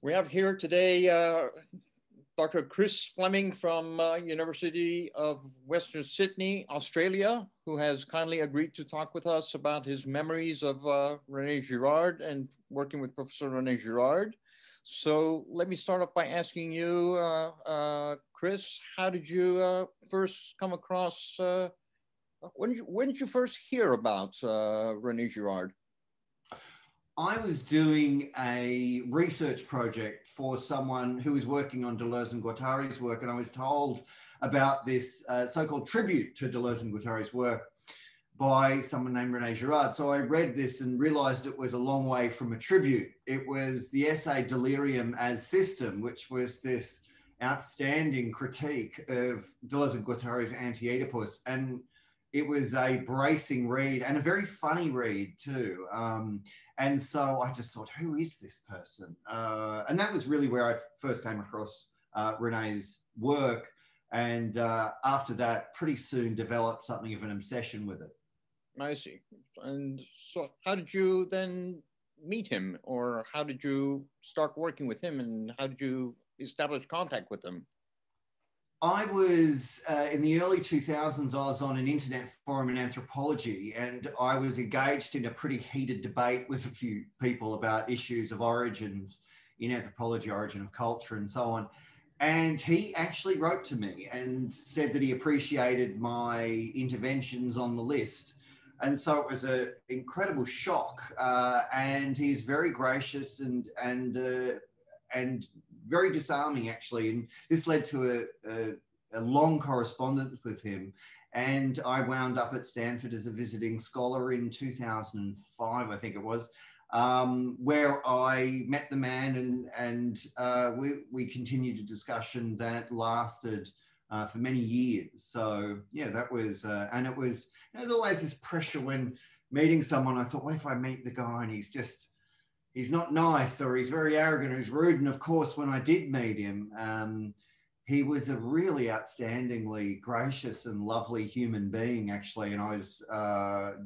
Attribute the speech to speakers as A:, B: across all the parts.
A: We have here today Dr. Chris Fleming from University of Western Sydney, Australia, who has kindly agreed to talk with us about his memories of René Girard and working with Professor René Girard. So let me start off by asking you, Chris, how did you first come across, when did you first hear about René Girard?
B: I was doing a research project for someone who was working on Deleuze and Guattari's work, and I was told about this so-called tribute to Deleuze and Guattari's work by someone named René Girard. So I read this and realized it was a long way from a tribute. It was the essay Delirium as System, which was this outstanding critique of Deleuze and Guattari's Anti-Oedipus. And it was a bracing read and a very funny read too. And so I just thought, who is this person? And that was really where I first came across René's work. And after that, pretty soon developed something of an obsession with it.
A: I see. And so how did you then meet him, or how did you start working with him, and how did you establish contact with him?
B: I was, in the early 2000s, I was on an internet forum in anthropology, and I was engaged in a pretty heated debate with a few people about issues of origins in anthropology, origin of culture and so on. And he actually wrote to me and said that he appreciated my interventions on the list. And so it was an incredible shock. And he's very gracious and very disarming, actually. And this led to a long correspondence with him. And I wound up at Stanford as a visiting scholar in 2005, I think it was, where I met the man, and we continued a discussion that lasted for many years. So yeah, that was, and it was, there's always this pressure when meeting someone. I thought, what if I meet the guy and he's not nice, or he's very arrogant, or he's rude? And of course, when I did meet him, he was a really outstandingly gracious and lovely human being, actually. And I was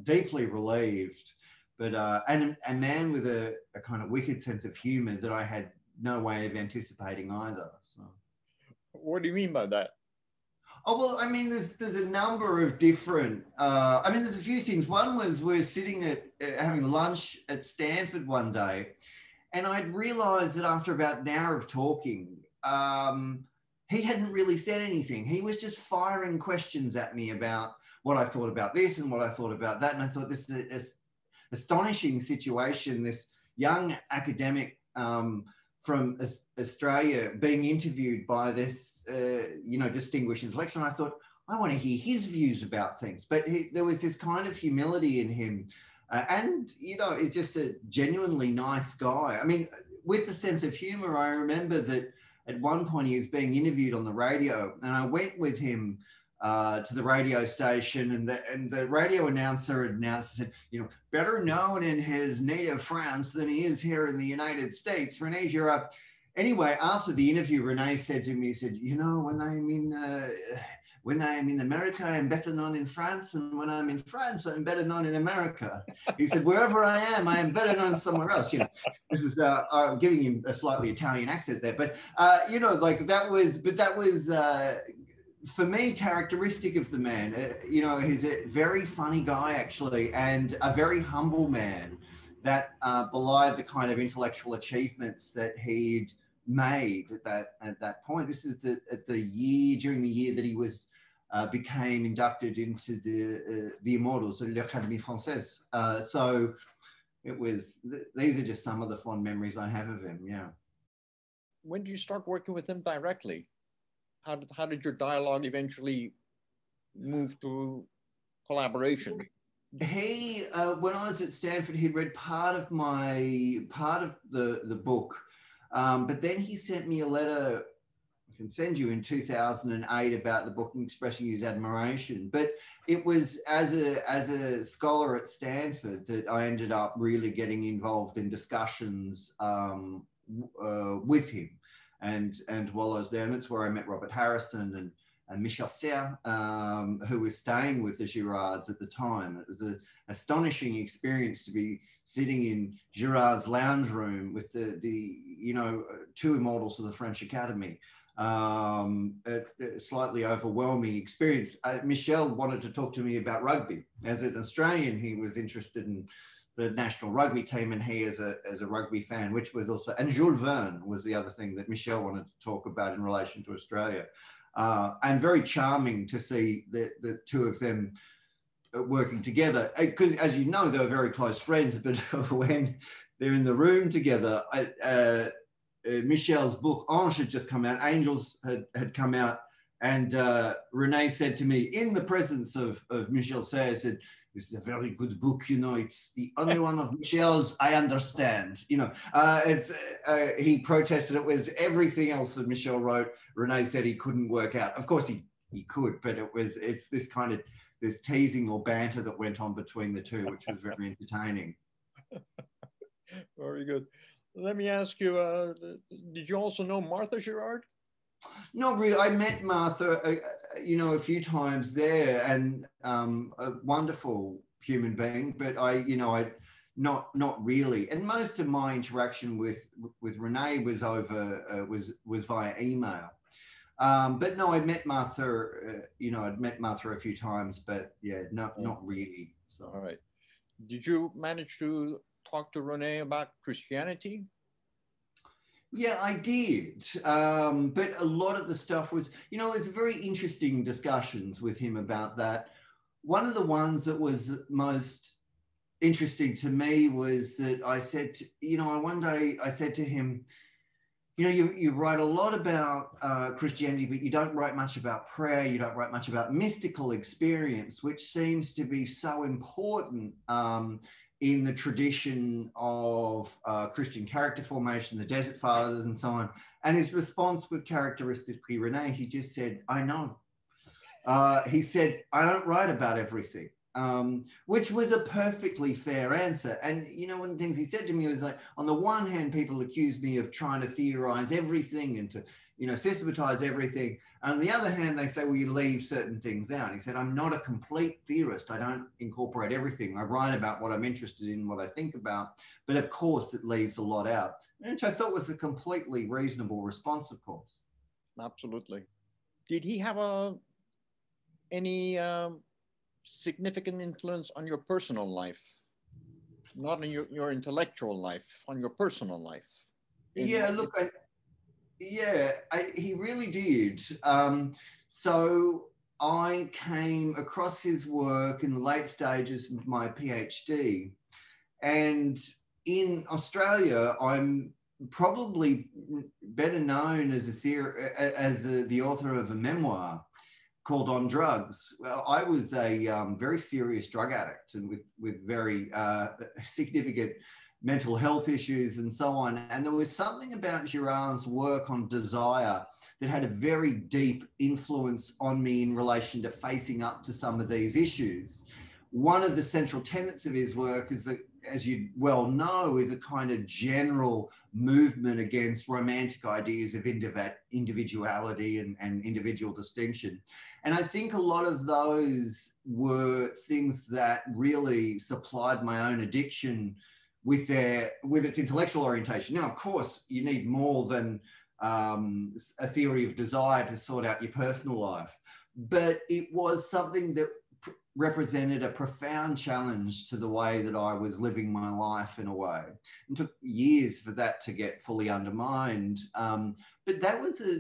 B: deeply relieved, but and a man with a kind of wicked sense of humor that I had no way of anticipating either. So,
A: what do you mean by that?
B: Oh, well, I mean, there's a number of different, I mean, there's a few things. One was we're sitting at having lunch at Stanford one day, and I'd realized that after about an hour of talking, he hadn't really said anything. He was just firing questions at me about what I thought about this and what I thought about that. And I thought, this is an astonishing situation, this young academic from Australia being interviewed by this, distinguished intellectual. And I thought, I want to hear his views about things. But there was this kind of humility in him. And, it's just a genuinely nice guy. I mean, with the sense of humor, I remember that at one point he was being interviewed on the radio, and I went with him to the radio station, and the radio announcer said, better known in his native France than he is here in the United States, René Girard. Anyway, after the interview, René said to me, he said, when I'm in America, I'm better known in France, and when I'm in France, I'm better known in America. He said, wherever I am better known somewhere else. This is, I'm giving him a slightly Italian accent there, but, that was, for me, characteristic of the man. He's a very funny guy, actually, and a very humble man that belied the kind of intellectual achievements that he'd made at that point. This is during the year that he was became inducted into the Immortals, l'Académie Française. So it was. These are just some of the fond memories I have of him. Yeah.
A: When did you start working with him directly? How did your dialogue eventually move to collaboration?
B: He, when I was at Stanford, he'd read part of the book, but then he sent me a letter. I can send you in 2008 about the book and expressing his admiration. But it was as a scholar at Stanford that I ended up really getting involved in discussions with him. And while I was there, and that's where I met Robert Harrison Michel Serres, who was staying with the Girards at the time. It was an astonishing experience to be sitting in Girard's lounge room with the two immortals of the French Academy. A slightly overwhelming experience. Michel wanted to talk to me about rugby. As an Australian, he was interested in the national rugby team, and he as a rugby fan, which was also, and Jules Verne was the other thing that Michel wanted to talk about in relation to Australia. And very charming to see the two of them working together. Because as you know, they were very close friends, but when they're in the room together, Michel's book Ange had just come out, Angels had come out, and René said to me in the presence of Michel Serres, said, "This is a very good book, it's the only one of Michel's I understand." He protested it was everything else that Michel wrote. René said he couldn't work out. Of course he could, but it's this kind of this teasing or banter that went on between the two, which was very entertaining.
A: Very good. Let me ask you, did you also know Martha Girard?
B: Not really. I met Martha, a few times there, and a wonderful human being, but I not really. And most of my interaction with René was via email. But no, I met Martha. I'd met Martha a few times, but yeah, not really. So.
A: All right. Did you manage to talk to René about Christianity?
B: Yeah, I did. But a lot of the stuff was, it's very interesting discussions with him about that. One of the ones that was most interesting to me was that I said, one day I said to him, you write a lot about Christianity, but you don't write much about prayer. You don't write much about mystical experience, which seems to be so important in the tradition of Christian character formation, the Desert Fathers and so on. And his response was characteristically René. He just said, "I know." He said, "I don't write about everything." Which was a perfectly fair answer. And, one of the things he said to me was like, on the one hand, people accuse me of trying to theorize everything and to, systematize everything. And on the other hand, they say, well, you leave certain things out. He said, I'm not a complete theorist. I don't incorporate everything. I write about what I'm interested in, what I think about. But of course, it leaves a lot out, which I thought was a completely reasonable response, of course.
A: Absolutely. Did he have any significant influence on your personal life, not on your intellectual life, on your personal life?
B: Yeah, look, he really did. So I came across his work in the late stages of my PhD, and in Australia, I'm probably better known as the author of a memoir called On Drugs. Well, I was a very serious drug addict and with very significant mental health issues and so on. And there was something about Girard's work on desire that had a very deep influence on me in relation to facing up to some of these issues. One of the central tenets of his work is that, as you well know, is a kind of general movement against romantic ideas of individuality and individual distinction. And I think a lot of those were things that really supplied my own addiction with its intellectual orientation. Now, of course, you need more than a theory of desire to sort out your personal life, but it was something that represented a profound challenge to the way that I was living my life in a way. It took years for that to get fully undermined. But that was a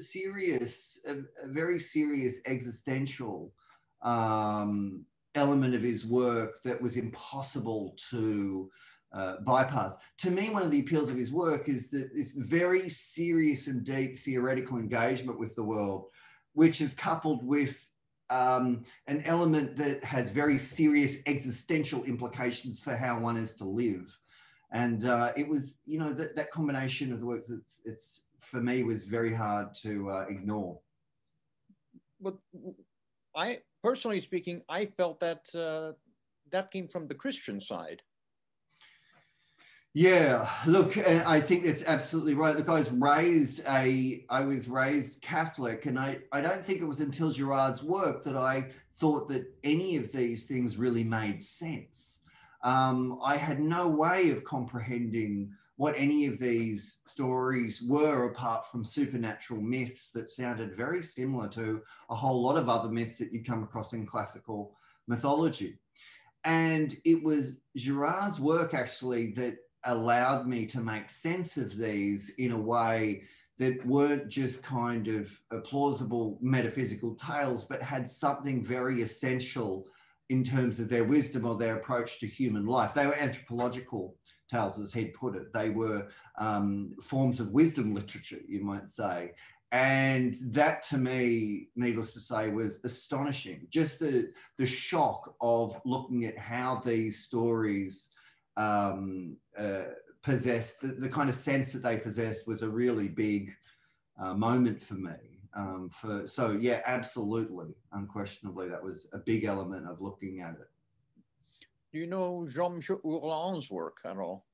B: very serious existential element of his work that was impossible to bypass. To me, one of the appeals of his work is that this very serious and deep theoretical engagement with the world, which is coupled with an element that has very serious existential implications for how one is to live. And it was, that combination of the works, it's for me was very hard to ignore.
A: But I, personally speaking, I felt that that came from the Christian side.
B: Yeah, look, I think that's absolutely right. Look, I was raised Catholic, and I don't think it was until Girard's work that I thought that any of these things really made sense. I had no way of comprehending what any of these stories were apart from supernatural myths that sounded very similar to a whole lot of other myths that you come across in classical mythology. And it was Girard's work actually that allowed me to make sense of these in a way that weren't just kind of plausible metaphysical tales, but had something very essential in terms of their wisdom or their approach to human life. They were anthropological tales, as he'd put it. They were forms of wisdom literature, you might say. And that, to me, needless to say, was astonishing. Just the shock of looking at how these stories possessed, the kind of sense that they possessed was a really big moment for me. So yeah, absolutely, unquestionably, that was a big element of looking at it.
A: Do you know Jean-Michel Ourland's work at all?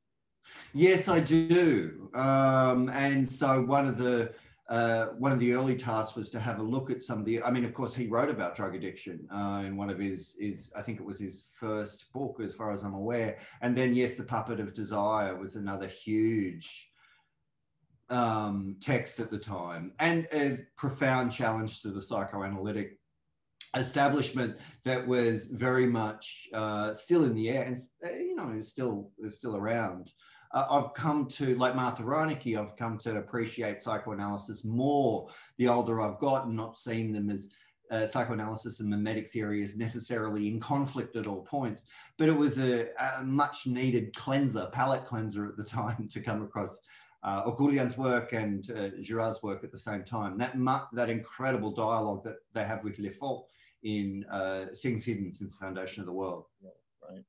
B: Yes, I do. And so one of the early tasks was to have a look at some of the, I mean, of course, he wrote about drug addiction in one of his, I think it was his first book, as far as I'm aware. And then, yes, The Puppet of Desire was another huge text at the time, and a profound challenge to the psychoanalytic establishment that was very much still in the air, and is still around. I've come to, like Martha Reinecke, I've come to appreciate psychoanalysis more the older I've gotten, not seen them as psychoanalysis and mimetic theory is necessarily in conflict at all points, but it was a much needed cleanser, palate cleanser at the time, to come across Orkulian's work and Girard's work at the same time. That incredible dialogue that they have with Le Fault in Things Hidden Since the Foundation of the World.
A: Yeah, right.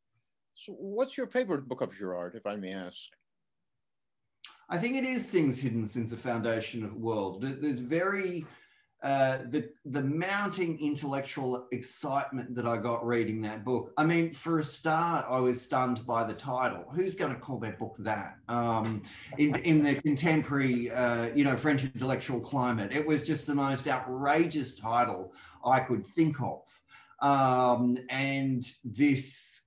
A: So what's your favorite book of Girard, if I may ask?
B: I think it is Things Hidden Since the Foundation of the World. There's very, the mounting intellectual excitement that I got reading that book. I mean, for a start, I was stunned by the title. Who's going to call their book that? In the contemporary, French intellectual climate, it was just the most outrageous title I could think of. And this,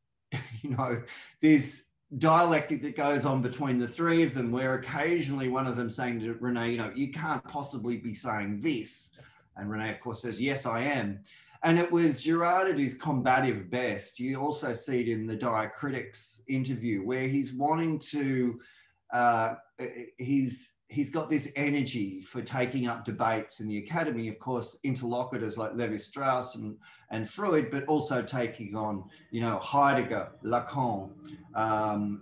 B: this dialectic that goes on between the three of them, where occasionally one of them saying to René, you can't possibly be saying this. And René, of course, says, yes, I am. And it was Girard at his combative best. You also see it in the Diacritics interview, where he's wanting to, he's got this energy for taking up debates in the academy, of course, interlocutors like Levi-Strauss and Freud, but also taking on, Heidegger, Lacan,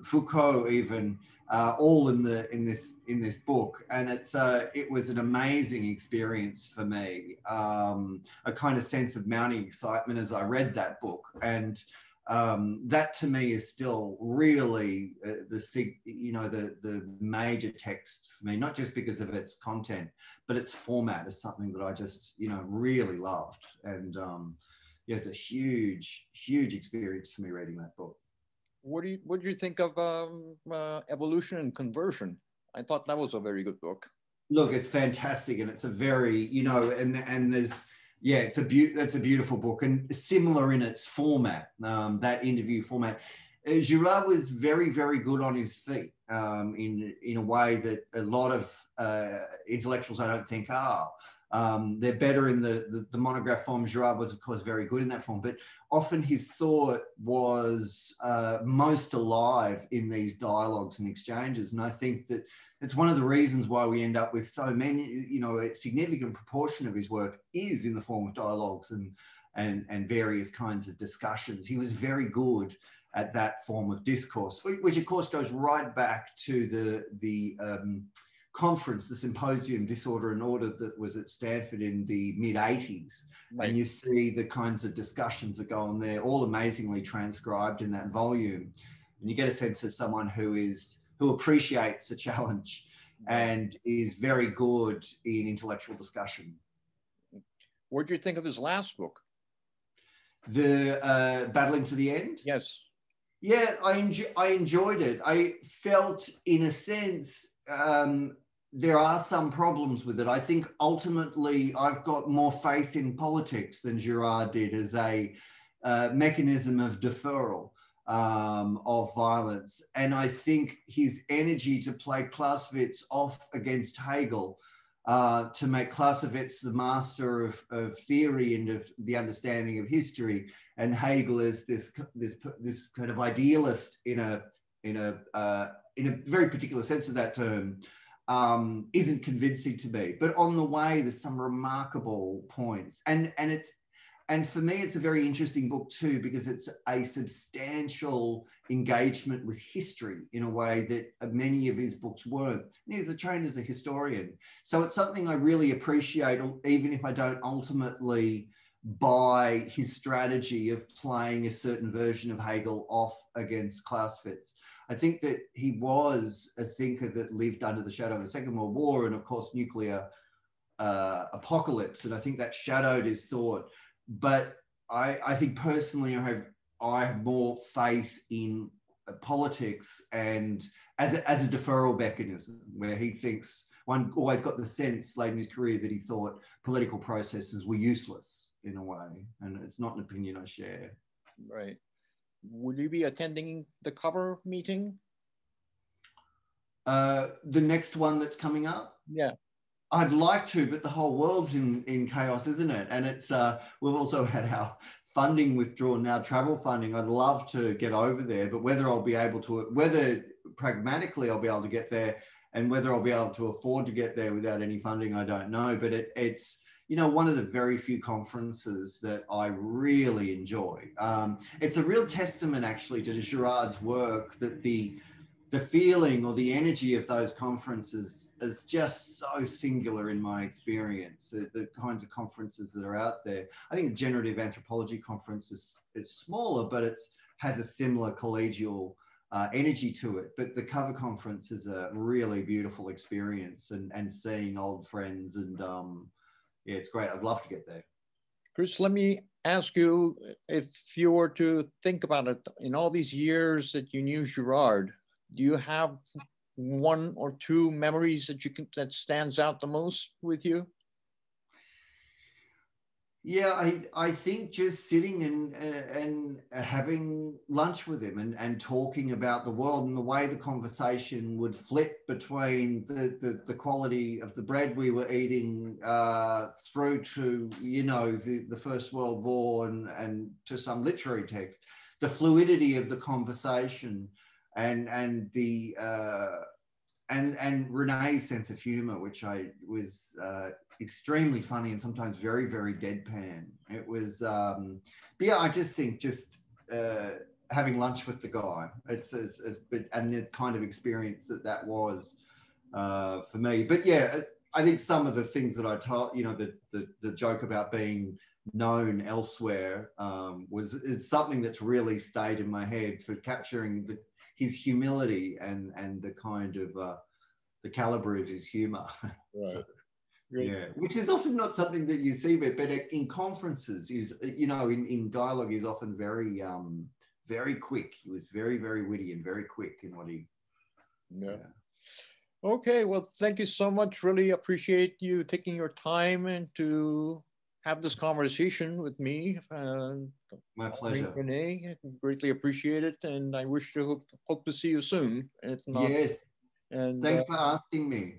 B: Foucault, even all in this book. And it was an amazing experience for me, a kind of sense of mounting excitement as I read that book. And that to me is still really the major text for me, not just because of its content, but its format is something that I just, really loved. And it's a huge, huge experience for me reading that book.
A: What do you think of Evolution and Conversion? I thought that was a very good book.
B: Look, it's fantastic, and it's a very, and there's, yeah, it's a beautiful book, and similar in its format, that interview format. Girard was very, very good on his feet in a way that a lot of intellectuals, I don't think, are. They're better in the monograph form. Girard was, of course, very good in that form, but often his thought was most alive in these dialogues and exchanges. And I think that it's one of the reasons why we end up with so many, a significant proportion of his work is in the form of dialogues and various kinds of discussions. He was very good at that form of discourse, which of course goes right back to the conference, the Symposium Disorder and Order that was at Stanford in the mid-80s. Right. And you see the kinds of discussions that go on there, all amazingly transcribed in that volume. And you get a sense of someone who appreciates a challenge and is very good in intellectual discussion.
A: What do you think of his last book?
B: The Battling to the End?
A: Yes.
B: Yeah, I enjoyed it. I felt, in a sense, there are some problems with it. I think ultimately I've got more faith in politics than Girard did as a mechanism of deferral of violence. And I think his energy to play Clausewitz off against Hegel, to make Clausewitz the master of theory and of the understanding of history, and Hegel is this kind of idealist in a very particular sense of that term, isn't convincing to me. But on the way, there's some remarkable points, and for me, it's a very interesting book too, because it's a substantial engagement with history in a way that many of his books weren't. And he's trained as a historian. So it's something I really appreciate, even if I don't ultimately buy his strategy of playing a certain version of Hegel off against Clausewitz. I think that he was a thinker that lived under the shadow of the Second World War and, of course, nuclear apocalypse. And I think that shadowed his thought. But I think personally, I have more faith in politics and as a deferral mechanism, where he thinks, one always got the sense late in his career that he thought political processes were useless in a way. And it's not an opinion I share.
A: Right. Will you be attending the cover meeting?
B: The next one that's coming up?
A: Yeah.
B: I'd like to, but the whole world's in chaos, isn't it? And it's we've also had our funding withdrawn now, travel funding. I'd love to get over there, but whether I'll be able to, whether pragmatically I'll be able to get there, and whether I'll be able to afford to get there without any funding, I don't know. But it's, you know, one of the very few conferences that I really enjoy. It's a real testament, actually, to Girard's work that the feeling or the energy of those conferences is just so singular in my experience. The kinds of conferences that are out there. I think the generative anthropology conference is smaller, but it's has a similar collegial energy to it. But the cover conference is a really beautiful experience, and seeing old friends, and yeah, it's great. I'd love to get there.
A: Chris, let me ask you, if you were to think about it, in all these years that you knew Girard, do you have one or two memories that stands out the most with you?
B: Yeah, I think just sitting and having lunch with him and talking about the world, and the way the conversation would flip between the quality of the bread we were eating through to, you know, the First World War and to some literary text, the fluidity of the conversation, and René's sense of humor, which was extremely funny and sometimes very, very deadpan. It was, yeah, I just think having lunch with the guy, it's and the kind of experience that was for me. But yeah, I think some of the things that I told, you know, the joke about being known elsewhere is something that's really stayed in my head for capturing his humility and the kind of the caliber of his humor.
A: Right.
B: So,
A: Great.
B: yeah, which is often not something that you see, but in conferences is, you know, in dialogue, he's often very very quick. He was very, very witty and very quick in what he.
A: Yeah. Okay, well, thank you so much. Really appreciate you taking your time and to have this conversation with me.
B: My pleasure.
A: René, greatly appreciate it, and I wish to hope to see you soon.
B: Yes.
A: And
B: thanks for asking me.